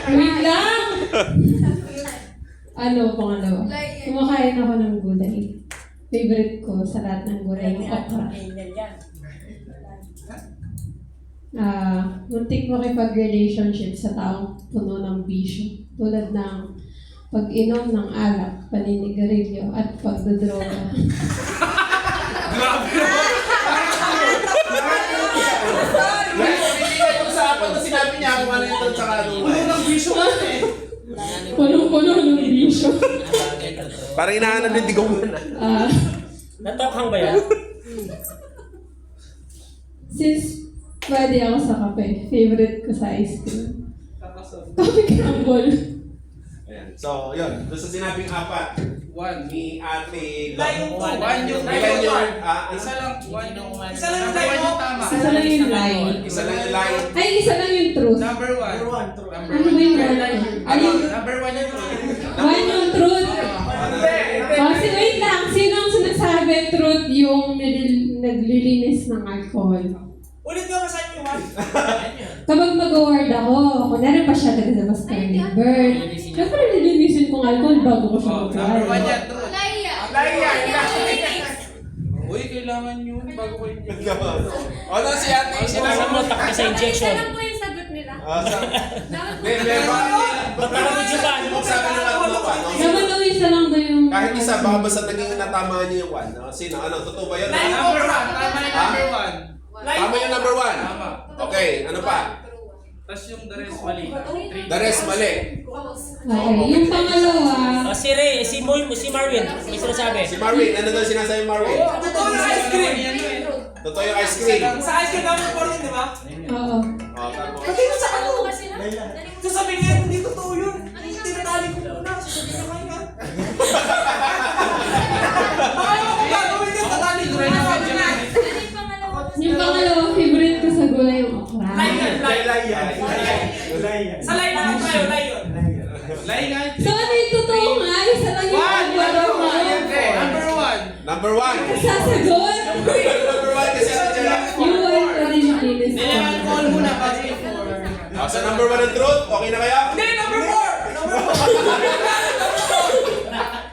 Wait lang! Pangalawa? Kumakain ako ng gulay. Favorite ko sa lahat ng gulay, yung okra. Muntik makipag-relationship sa taong puno ng bisyo. Tulad ng pag-inom ng alak, paninigarilyo, at pagdodroga. Sinabi niya kung ano yung sa kanong. Puno ng bisyo eh. Puno-puno ng bisyo. Parang inahanan din digaw mo na. Natokhang ba yan? Since pwede ako sa kape, favorite ko sa ice cream. Coffee crumble. Ayan. So, yun. Doon sa sinabing apat. One. Ni Ate Line yung one yung Ilan yun? isa lang. Isa lang yung line mo. Tama. Isa lang yung line. Isa lang yung line. Ay, isa lang yung truth. Number one. Ano ba yung one? Number one yung truth. One yung truth. Kasi wait lang, sino ang sinasabi truth yung naglilinis ng alcohol? Ulit nga masahin yung one. Kapag mag-award ako, kunwari pa siya nagsabas ka ng bird. Siyempre nililinisin kong alcohol bago ko siya Number mag-award. one yan, truth. Laya. Uy, kailangan yun bago ko yung Ano si Ate? Sinabi mo, takbo sa injection. Isa lang po yung sagot nila. Magkakabidyo ba? Sabi ng ano pa, no? Naman daw isa lang daw yung... Kahit isa, baka basta naging natamaan niyo yung one. No? Sino? Ano? Totoo ba yun? Number one. Tama yung number one. Tama yung number one. Tama. Okay, ano pa? Tapos yung the rest mali. The rest mali. Okay, yung pangalawa... Si Ray, si Marvin, may sinasabi. Si Marvin, ano daw sinasabi Marvin? Totoo yung ice cream. Totoo yung ice cream. Sa ice cream namin po rin, di ba? Oo. Oh, tama. Pati mo sa ano? Kasi na. Sasabihin niya, hindi totoo yun. Tinatali ko muna. Sasabihin na kayo. Ayaw ko gagawin yun. Tatali ko rin naman dyan. Yung pangalawa, favorite ko sa gulay yung okra. Sa line na lang tayo, line yun. Line nga. So ano yung totoo nga? Isa lang yung pangalawa mo. Number one. Number one. Sasagot! Number one kasi sa dyan. Yung one pa rin yung linis ko. Kailangan call muna bago yung four. Sa number one ang truth, okay na kaya? Hindi, number four! Number four!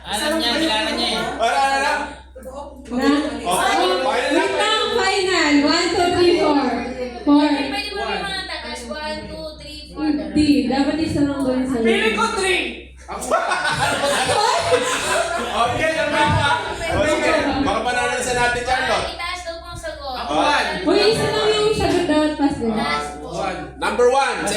Alam niya, kilala niya eh. Ano? Na? Okay na Wait lang, final. 1, 2, 3, 4. 4. Pwede mo may mga tatas. 1, 2, 3, 4. Di, dapat isa lang doon sa Pili ko three! Okay, naman ka. Okay, baka panalo sa natin, Charlotte. Itaas daw pong sagot. Ako one! Uy, isa lang yung sagot dapat pas din. Last po. One. Number one. Sa